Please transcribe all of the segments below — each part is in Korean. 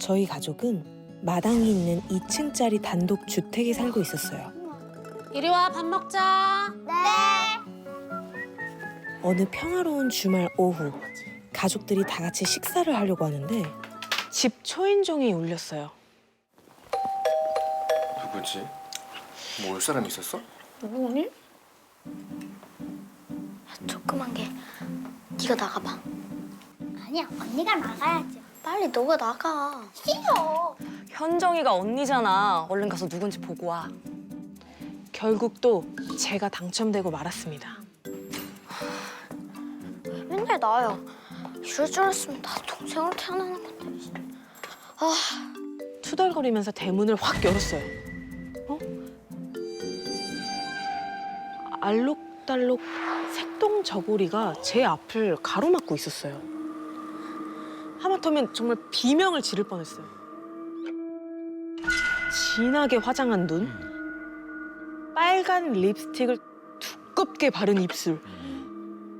저희 가족은 마당이 있는 2층짜리 단독 주택에 살고 있었어요. 이리 와, 밥 먹자. 어느 평화로운 주말 오후, 가족들이 다 같이 식사를 하려고 하는데 집 초인종이 울렸어요. 누구지? 뭐 올 사람 있었어? 누구니? 조그만 게 네가 나가봐. 아니야, 언니가 나가야지. 빨리 너가 나가. 싫어. 현정이가 언니잖아. 얼른 가서 누군지 보고 와. 결국 또 제가 당첨되고 말았습니다. 맨날 나야. 이럴 줄 알았으면 나 동생으로 태어나는 건데. 투덜거리면서 대문을 확 열었어요. 어? 알록달록 색동 저고리가 제 앞을 가로막고 있었어요. 하마터면 정말 비명을 지를 뻔했어요. 진하게 화장한 눈, 빨간 립스틱을 두껍게 바른 입술,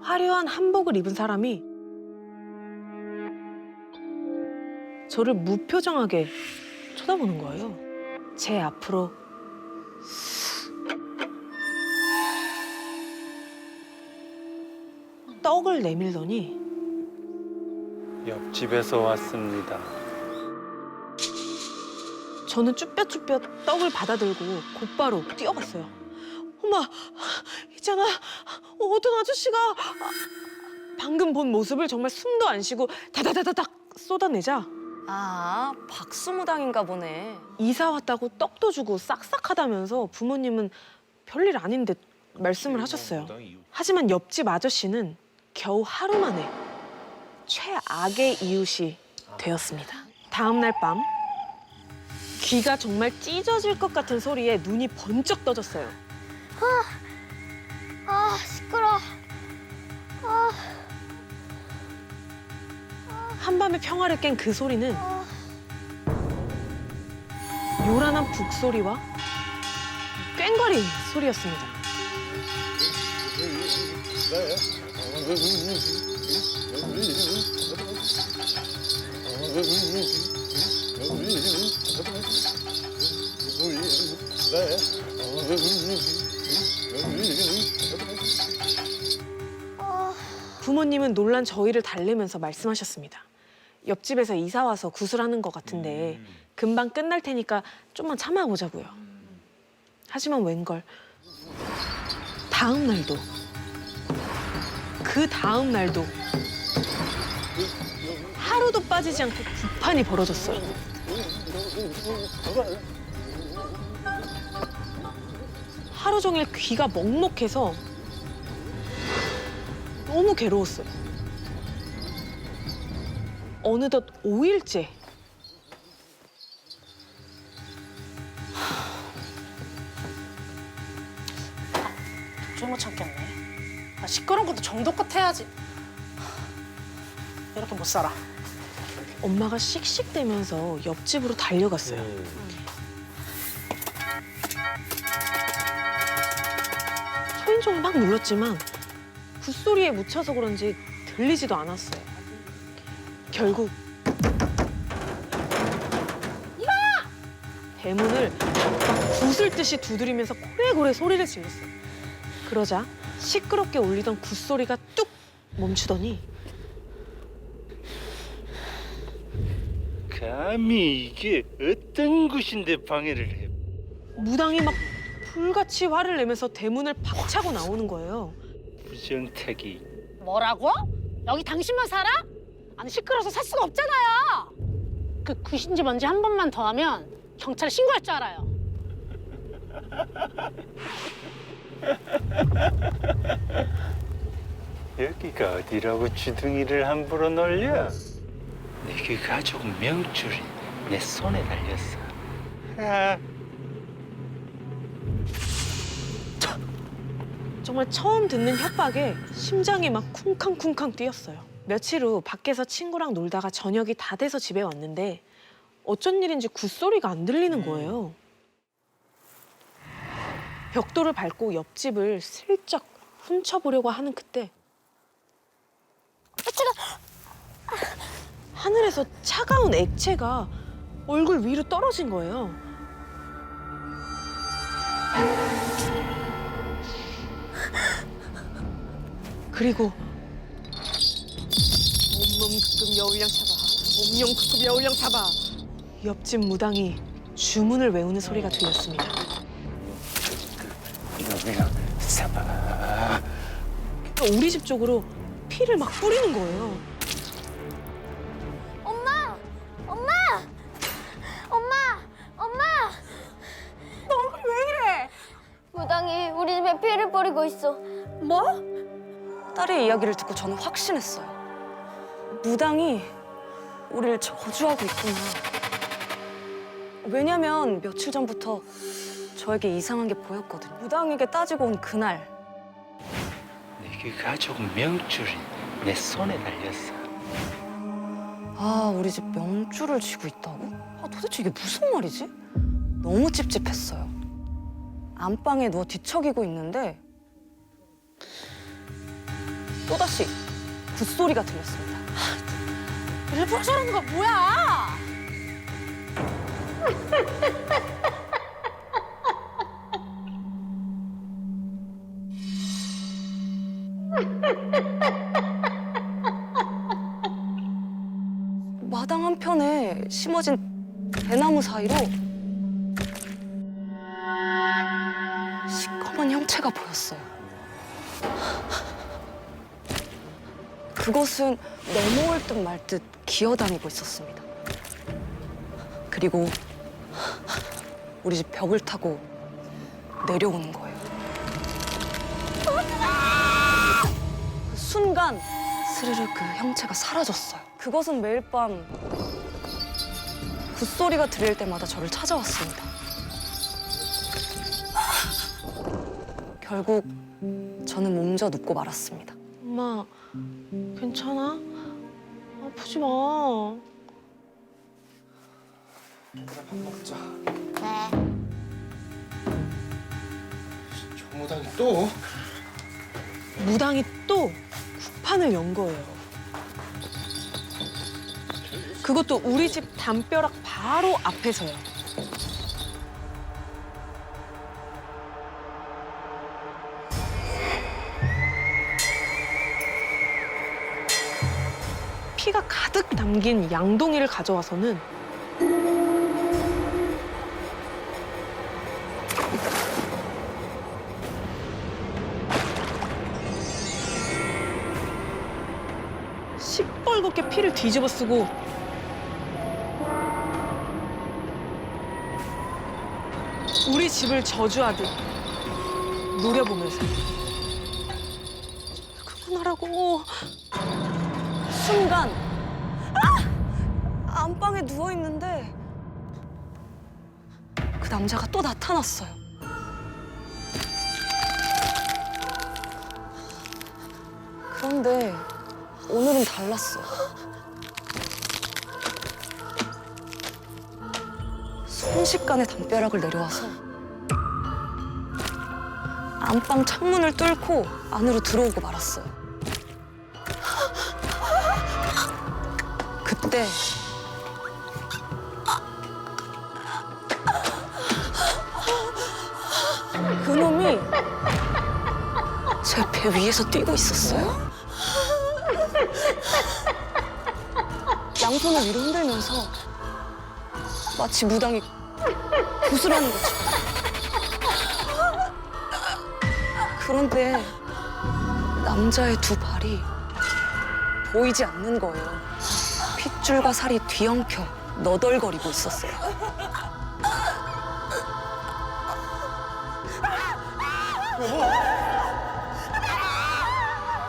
화려한 한복을 입은 사람이 저를 무표정하게 쳐다보는 거예요. 제 앞으로 떡을 내밀더니 옆집에서 왔습니다. 저는 쭈뼛쭈뼛 떡을 받아들고 곧바로 뛰어갔어요. 엄마, 있잖아, 어떤 아저씨가 방금 본 모습을 정말 숨도 안 쉬고 다다다다닥 쏟아내자 아, 박수무당인가 보네. 이사 왔다고 떡도 주고 싹싹하다면서 부모님은 별일 아닌데 말씀을 하셨어요. 하지만 옆집 아저씨는 겨우 하루 만에 최악의 이웃이 되었습니다. 다음 날 밤 귀가 정말 찢어질 것 같은 소리에 눈이 번쩍 떠졌어요. 시끄러. 한밤의 평화를 깬 그 소리는 요란한 북소리와 꽹과리 소리였습니다. 부모님은 놀란 저희를 달래면서 말씀하셨습니다. 옆집에서 이사 와서 구슬하는 것 같은데 금방 끝날 테니까 좀만 참아보자고요. 하지만 웬걸 다음 날도 그 다음 날도 하루도 빠지지 않고 구판이 벌어졌어요. 하루 종일 귀가 먹먹해서 너무 괴로웠어요. 어느덧 5일째 도저히 못 참겠네. 시끄러운 것도 정도껏 해야지. 이렇게 못 살아. 엄마가 씩씩대면서 옆집으로 달려갔어요. 초인종을 막 눌렀지만 굿소리에 묻혀서 그런지 들리지도 않았어요. 결국 대문을 막 부술듯이 두드리면서 고래고래 소리를 질렀어요. 그러자 시끄럽게 울리던 굿소리가 뚝 멈추더니 감히 이게 어떤 곳인데 방해를 해? 무당이 막 불같이 화를 내면서 대문을 박차고 나오는 거예요. 부정타기. 뭐라고? 여기 당신만 살아? 아니, 시끄러워서 살 수가 없잖아요. 그 귀신지 뭔지 한 번만 더 하면 경찰에 신고할 줄 알아요. 여기가 어디라고 주둥이를 함부로 놀려? 내 그 가족 명줄이 내 손에 달렸어. 정말 처음 듣는 협박에 심장이 막 쿵쾅쿵쾅 뛰었어요. 며칠 후 밖에서 친구랑 놀다가 저녁이 다 돼서 집에 왔는데 어쩐 일인지 굿소리가 안 들리는 거예요. 벽돌을 밟고 옆집을 슬쩍 훔쳐보려고 하는 그때 하늘에서 차가운 액체가 얼굴 위로 떨어진 거예요. 그리고 온몸 극급 여울량 잡아, 온몸 극급 여울량 잡아. 옆집 무당이 주문을 외우는 소리가 들렸습니다. 여기랑 잡아. 우리 집 쪽으로 피를 막 뿌리는 거예요. 엄마! 엄마! 엄마! 엄마! 너 얼굴이 왜 이래? 무당이 우리 집에 피를 뿌리고 있어. 뭐? 딸의 이야기를 듣고 저는 확신했어요. 무당이 우리를 저주하고 있구나. 왜냐면 며칠 전부터 저에게 이상한 게 보였거든요. 무당에게 따지고 온 그날 네 가족 명줄이 내 손에 달렸어. 아, 우리 집 명줄을 쥐고 있다고? 아, 도대체 이게 무슨 말이지? 너무 찝찝했어요. 안방에 누워 뒤척이고 있는데 또다시 굿소리가 들렸습니다. 일부러 저러는 거 뭐야? 마당 한편에 심어진 대나무 사이로 시커먼 형체가 보였어요. 그것은 넘어올 듯 말 듯 기어다니고 있었습니다. 그리고 우리 집 벽을 타고 내려오는 거예요. 그 순간 스르르 그 형체가 사라졌어요. 그것은 매일 밤 굿소리가 들릴 때마다 저를 찾아왔습니다. 결국 저는 몸져 눕고 말았습니다. 엄마, 괜찮아? 아프지 마. 그래 밥 먹자. 네. 저 무당이 또? 무당이 또 구판을 연 거예요. 그것도 우리 집 담벼락 바로 앞에서요. 피가 가득 담긴 양동이를 가져와서는 시뻘겋게 피를 뒤집어 쓰고 우리 집을 저주하듯 노려보면서 그만하라고. 순간 안방에 누워 있는데 그 남자가 또 나타났어요. 그런데 오늘은 달랐어. 순식간에 담벼락을 내려와서 안방 창문을 뚫고 안으로 들어오고 말았어요. 그때 그놈이 제 배 위에서 뛰고 있었어요. 양손을 위로 흔들면서 마치 무당이 구슬하는 것처럼. 그런데 남자의 두 발이 보이지 않는 거예요. 핏줄과 살이 뒤엉켜 너덜거리고 있었어요.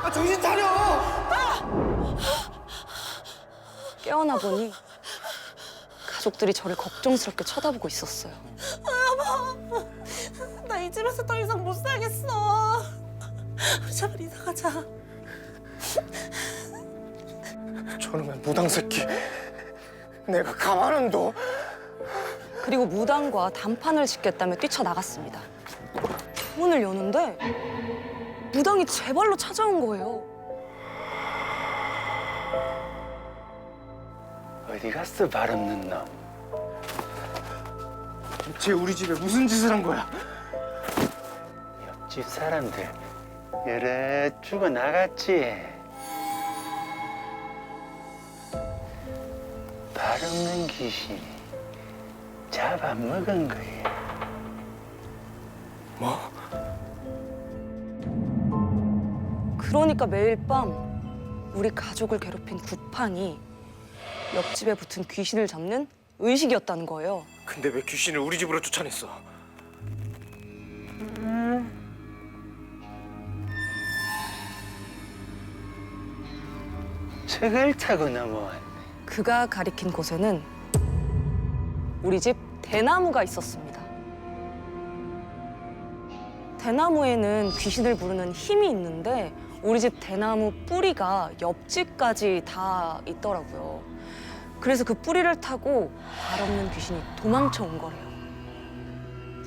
아 정신 차려! 깨어나 보니 가족들이 저를 걱정스럽게 쳐다보고 있었어요. 나 이 집에서 더 이상 못 살겠어. 우리 제발 이사 가자. 저놈의 무당 새끼. 내가 가만 안 둬. 그리고 무당과 단판을 짓겠다며 뛰쳐나갔습니다. 문을 여는데 무당이 제 발로 찾아온 거예요. 어디 갔어 발 없는 놈? 쟤 우리 집에 무슨 짓을 한 거야? 옆집 사람들 여러 죽어 나갔지. 발 없는 귀신이 잡아먹은 거야. 뭐? 그러니까 매일 밤 우리 가족을 괴롭힌 구판이 옆집에 붙은 귀신을 잡는 의식이었다는 거예요. 근데 왜 귀신을 우리 집으로 쫓아냈어? 저걸 타고 넘어왔네. 그가 가리킨 곳에는 우리 집 대나무가 있었습니다. 대나무에는 귀신을 부르는 힘이 있는데 우리 집 대나무 뿌리가 옆집까지 다 있더라고요. 그래서 그 뿌리를 타고 발 없는 귀신이 도망쳐 온 거래요.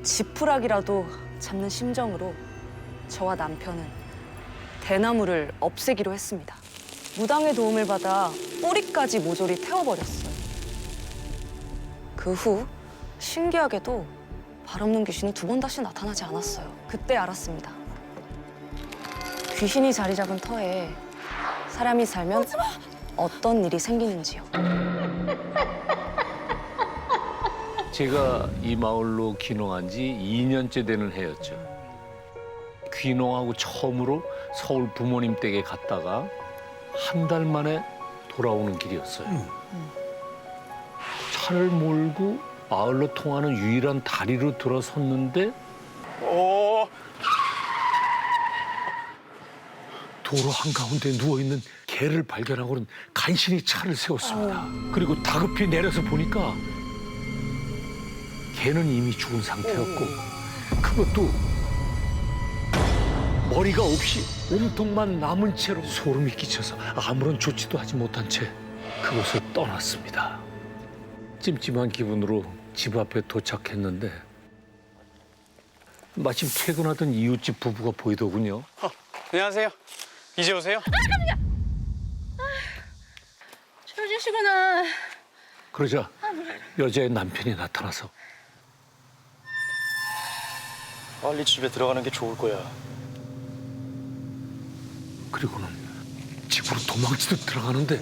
지푸라기라도 잡는 심정으로 저와 남편은 대나무를 없애기로 했습니다. 무당의 도움을 받아 뿌리까지 모조리 태워버렸어요. 그 후 신기하게도 발 없는 귀신이 두 번 다시 나타나지 않았어요. 그때 알았습니다. 귀신이 자리 잡은 터에 사람이 살면 어떤 일이 생기는지요. 제가 이 마을로 귀농한 지 2년째 되는 해였죠. 귀농하고 처음으로 서울 부모님 댁에 갔다가 한 달 만에 돌아오는 길이었어요. 차를 몰고 마을로 통하는 유일한 다리로 들어섰는데 도로 한가운데 누워있는 개를 발견하고는 간신히 차를 세웠습니다. 그리고 다급히 내려서 보니까 개는 이미 죽은 상태였고 그것도 머리가 없이 몸통만 남은 채로 소름이 끼쳐서 아무런 조치도 하지 못한 채 그곳을 떠났습니다. 찜찜한 기분으로 집 앞에 도착했는데 마침 퇴근하던 이웃집 부부가 보이더군요. 안녕하세요. 이제 오세요? 철주시구나. 그러자 여자의 남편이 나타나서 빨리 집에 들어가는 게 좋을 거야. 그리고는 집으로 도망치듯 들어가는데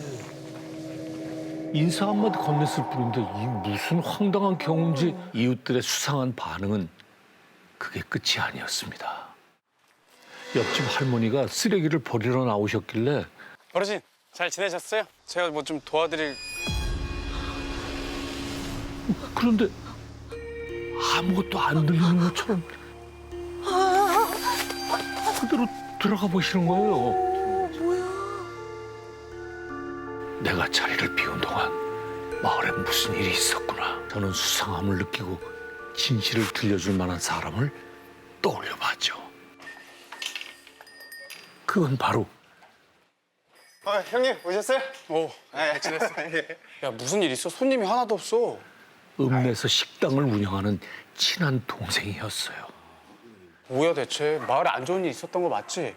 인사 한마디 건넸을 뿐인데 이 무슨 황당한 경우인지 이웃들의 수상한 반응은 그게 끝이 아니었습니다. 옆집 할머니가 쓰레기를 버리러 나오셨길래 어르신, 잘 지내셨어요? 제가 뭐 좀 도와드릴... 그런데 아무것도 안 들리는 것처럼 그대로 들어가 보시는 거예요. 내가 자리를 비운 동안 마을에 무슨 일이 있었구나. 저는 수상함을 느끼고 진실을 들려줄 만한 사람을 떠올려봤죠. 그건 바로 형님 오셨어요? 오, 잘 지냈어. 야, 무슨 일 있어? 손님이 하나도 없어. 읍내에서 식당을 운영하는 친한 동생이었어요. 뭐야 대체? 마을에 안 좋은 일 있었던 거 맞지?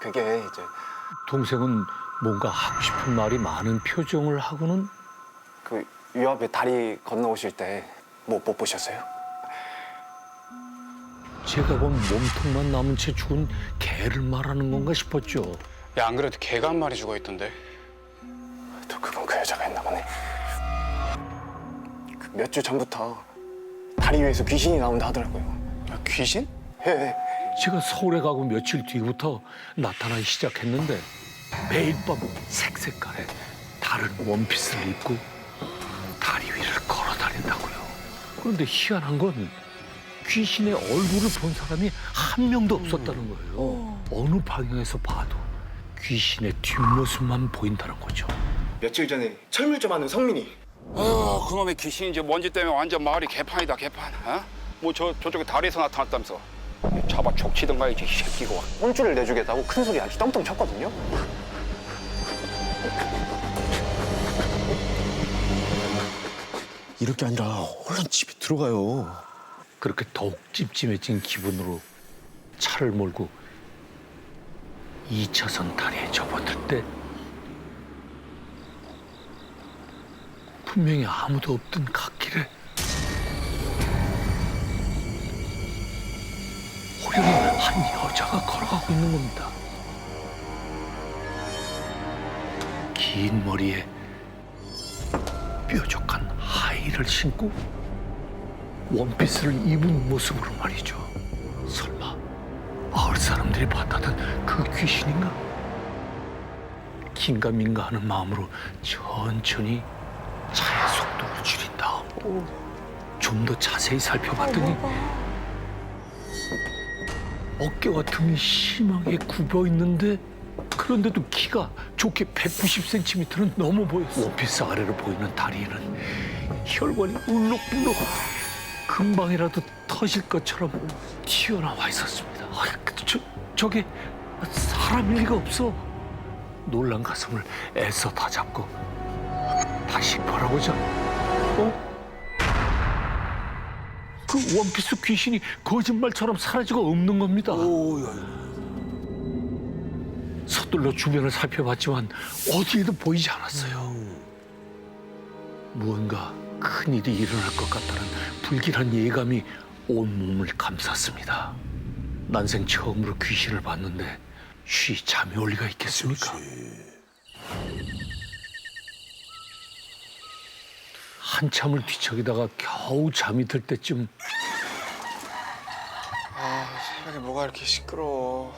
그게 이제 동생은 뭔가 하고 싶은 말이 많은 표정을 하고는 그 요 앞에 다리 건너오실 때 못 보셨어요? 제가 본 몸통만 남은 채 죽은 개를 말하는 건가 싶었죠. 야, 안 그래도 개가 한 마리 죽어 있던데. 또 그건 그 여자가 했나 보네. 몇 주 전부터 다리 위에서 귀신이 나온다 하더라고요. 야, 귀신? 예. 제가 서울에 가고 며칠 뒤부터 나타나기 시작했는데 매일 밤 색색깔의 다른 원피스를 입고 다리 위를 걸어 다닌다고요. 그런데 희한한 건 귀신의 얼굴을 본 사람이 한 명도 없었다는 거예요. 어느 방향에서 봐도 귀신의 뒷모습만 보인다는 거죠. 며칠 전에 철물 좀 하는 성민이 아유, 그놈의 귀신이 이제 먼지 때문에 완전 마을이 개판이다, 개판. 어? 뭐 저쪽에 다리에서 나타났다면서. 잡아 촉치던가 이제 이 새끼가. 혼쭐을 내주겠다고 큰 소리 아주 떵떵 쳤거든요. 이럴 게 아니라 얼른 집에 들어가요. 그렇게 더욱 찜찜해진 기분으로 차를 몰고 2차선 다리에 접어들 때 분명히 아무도 없던 갓길에 한 여자가 걸어가고 있는 겁니다. 긴 머리에 뾰족한 하이를 신고 원피스를 입은 모습으로 말이죠. 설마 마을 사람들이 봤다던 그 귀신인가? 긴가민가 하는 마음으로 천천히 차의 속도를 줄인 다음 좀 더 자세히 살펴봤더니 어깨와 등이 심하게 굽어 있는데 그런데도 키가 좋게 190cm는 넘어 보였어. 원피스 아래로 보이는 다리에는 혈관이 울룩불룩 금방이라도 터질 것처럼 튀어나와 있었습니다. 저게 사람일 리가 없어. 놀란 가슴을 애써 다잡고 다시 바라보자. 그 원피스 귀신이 거짓말처럼 사라지고 없는 겁니다. 서둘러 주변을 살펴봤지만 어디에도 보이지 않았어요. 무언가 큰일이 일어날 것 같다는 불길한 예감이 온몸을 감쌌습니다. 난생 처음으로 귀신을 봤는데 쉬 잠이 올 리가 있겠습니까? 한참을 뒤척이다가 겨우 잠이 들 때쯤 세상에 뭐가 이렇게 시끄러워.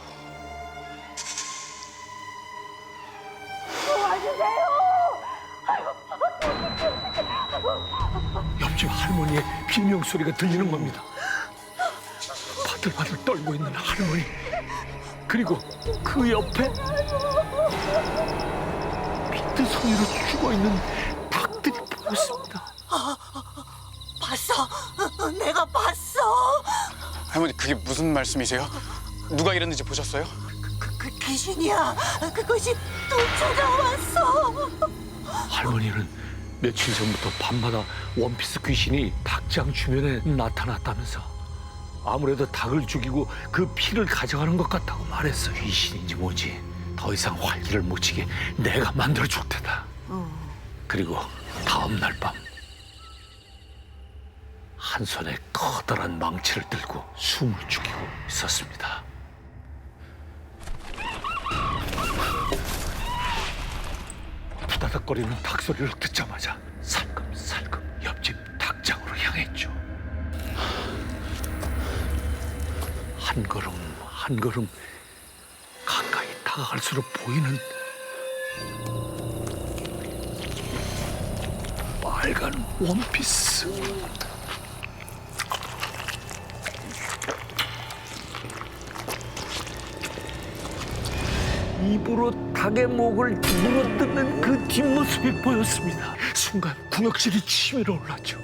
옆집 할머니의 비명 소리가 들리는 겁니다. 바들바들 떨고 있는 할머니, 그리고 그 옆에 빈트성이로 죽어 있는 닭들이 보였습니다. 봤어. 내가 봤어. 할머니 그게 무슨 말씀이세요? 누가 이랬는지 보셨어요? 그 귀신이야. 그것이 또 찾아왔어. 할머니는 며칠 전부터 밤마다 원피스 귀신이 닭장 주변에 나타났다면서 아무래도 닭을 죽이고 그 피를 가져가는 것 같다고 말했어. 귀신인지 뭐지 더 이상 활기를 못 치게 내가 만들어 줄 테다. 그리고 다음 날 밤 한 손에 커다란 망치를 들고 숨을 죽이고 있었습니다. 부다닥거리는 닭 소리를 듣자마자 살금살금 옆집 닭장으로 향했죠. 한 걸음 한 걸음 가까이 다가갈수록 보이는 빨간 원피스. 입으로 닭의 목을 물어뜯는 그 뒷모습이 보였습니다. 순간 궁역질이 치밀어 올랐죠.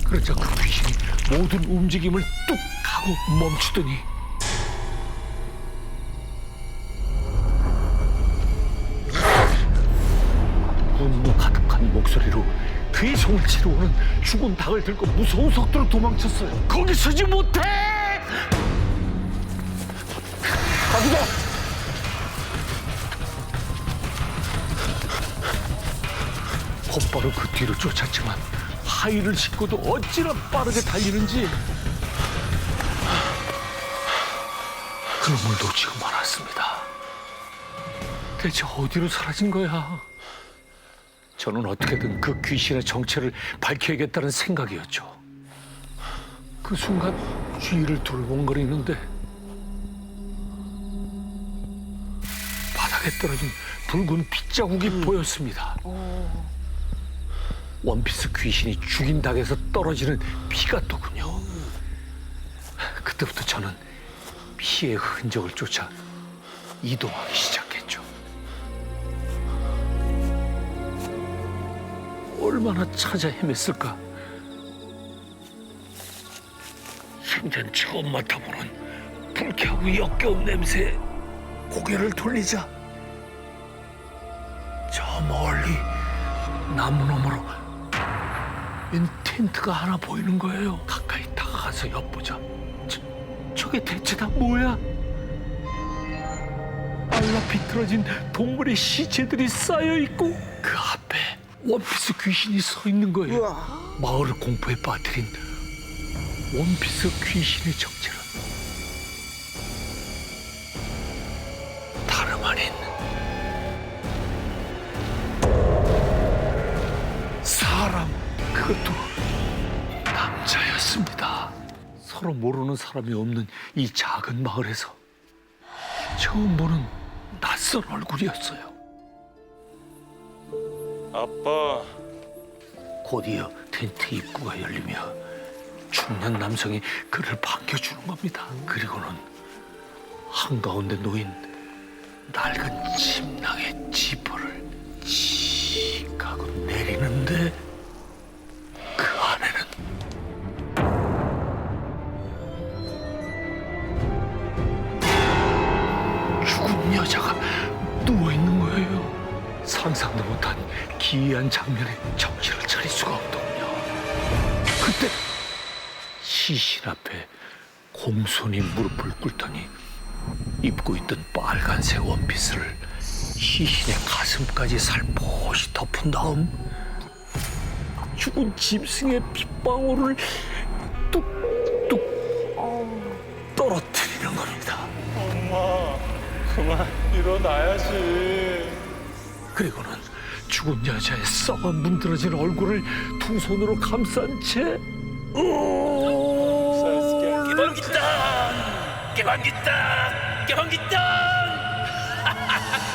그러자 그 귀신이 모든 움직임을 뚝 하고 멈추더니 분노 가득한 목소리로 괴성을 치러오는 죽은 닭을 들고 무서운 속도로 도망쳤어요. 거기 서지 못해! 가두자! 곧바로 그 뒤로 쫓았지만 하이를 신고도 어찌나 빠르게 달리는지 그놈을 놓치고 말았습니다. 대체 어디로 사라진 거야? 저는 어떻게든 그 귀신의 정체를 밝혀야겠다는 생각이었죠. 그 순간 주위를 둘러본거리는데 바닥에 떨어진 붉은 핏자국이 보였습니다. 원피스 귀신이 죽인 닭에서 떨어지는 피같더군요. 그때부터 저는 피의 흔적을 쫓아 이동하기 시작했죠. 얼마나 찾아 헤맸을까? 생전 처음 맡아보는 불쾌하고 역겨운 냄새에 고개를 돌리자 저 멀리 나무 너머로 웬 텐트가 하나 보이는 거예요. 가까이 다가가서 엿보자. 저게 대체 다 뭐야? 빨라 비틀어진 동물의 시체들이 쌓여 있고 그 앞에 원피스 귀신이 서 있는 거예요. 마을을 공포에 빠뜨린 원피스 귀신의 정체는 다름 아닌 사람, 그것도 남자였습니다. 서로 모르는 사람이 없는 이 작은 마을에서 처음 보는 낯선 얼굴이었어요. 아빠. 곧이어 텐트 입구가 열리며 중년 남성이 그를 반겨주는 겁니다. 그리고는 한가운데 놓인 낡은 침낭의 지퍼를 칙 하고 내리는데 그 안에는 죽은 여자가 누워있는 거예요. 상상도 못한 기이한 장면에 정신을 차릴 수가 없더군요. 그때 시신 앞에 공손히 무릎을 꿇더니 입고 있던 빨간색 원피스를 시신의 가슴까지 살포시 덮은 다음 죽은 짐승의 핏방울을 뚝뚝 떨어뜨리는 겁니다. 엄마, 그만 일어나야지. 그리고는 죽은 여자의 썩어 문드러진 얼굴을 두 손으로 감싼 채 깨방기다! 깨방기다! 깨방기다!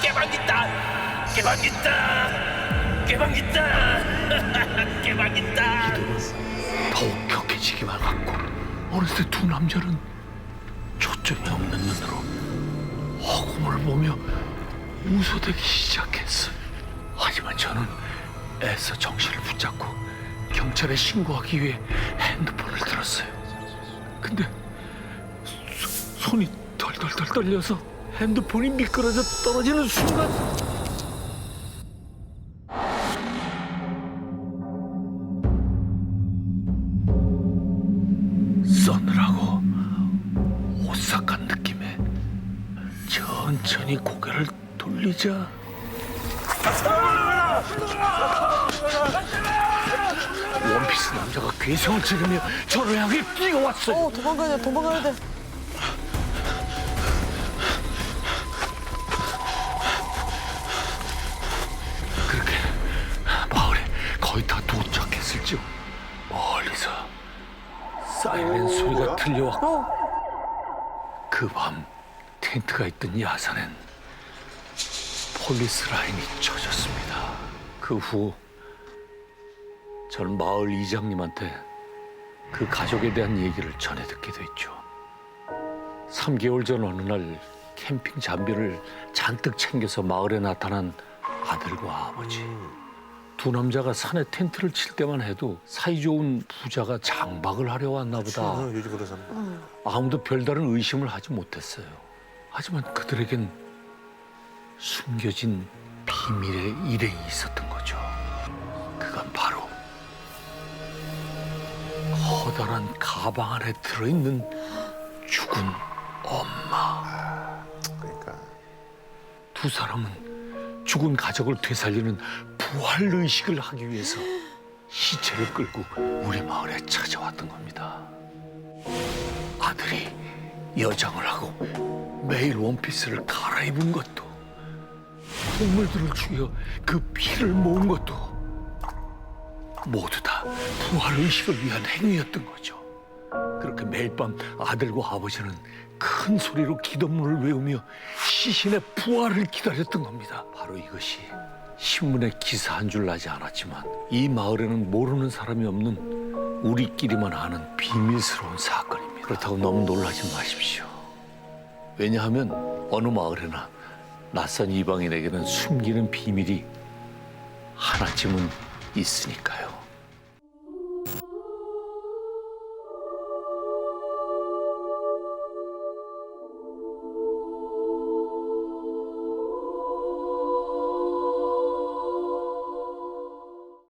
깨방기다! 깨방기다! 깨방기다! 깨방기다! 더욱 격해지기만 하고 어느새 두 남자는 초점이 없는 눈으로 허공을 보며 웃어대기 시작했어요. 하지만 저는 애써 정신을 붙잡고 경찰에 신고하기 위해 핸드폰을 들었어요. 근데 손이 덜덜덜 떨려서 핸드폰이 미끄러져 떨어지는 순간 서늘하고 오싹한 느낌에 천천히 고개를 돌리자 원피스 남자가 괴성을 지르며 저를 향해 뛰어왔어요. 도망가야 돼, 도망가야 돼. 그렇게 마을에 거의 다 도착했을 즈음 멀리서 사이렌 소리가 들려왔고 그 밤 텐트가 있던 야산엔 폴리스 라인이 쳐졌습니다. 그 후 저는 마을 이장님한테 그 가족에 대한 얘기를 전해 듣게 됐죠. 3개월 전 어느 날 캠핑 장비를 잔뜩 챙겨서 마을에 나타난 아들과 아버지. 두 남자가 산에 텐트를 칠 때만 해도 사이좋은 부자가 장박을 하려 왔나 보다. 요즘 그런 사람. 아무도 별다른 의심을 하지 못했어요. 하지만 그들에겐 숨겨진 비밀의 일행이 있었던 거죠. 그건 바로 커다란 가방 안에 들어있는 죽은 엄마. 그러니까. 두 사람은 죽은 가족을 되살리는 부활 의식을 하기 위해서 시체를 끌고 우리 마을에 찾아왔던 겁니다. 아들이 여장을 하고 매일 원피스를 갈아입은 것도, 동물들을 죽여 그 피를 모은 것도 모두 다 부활 의식을 위한 행위였던 거죠. 그렇게 매일 밤 아들과 아버지는 큰 소리로 기도문을 외우며 시신의 부활을 기다렸던 겁니다. 바로 이것이 신문에 기사한 줄 나지 않았지만 이 마을에는 모르는 사람이 없는 우리끼리만 아는 비밀스러운 사건입니다. 그렇다고 너무 놀라지 마십시오. 왜냐하면 어느 마을에나 낯선 이방인에게는 숨기는 비밀이 하나쯤은 있으니까요.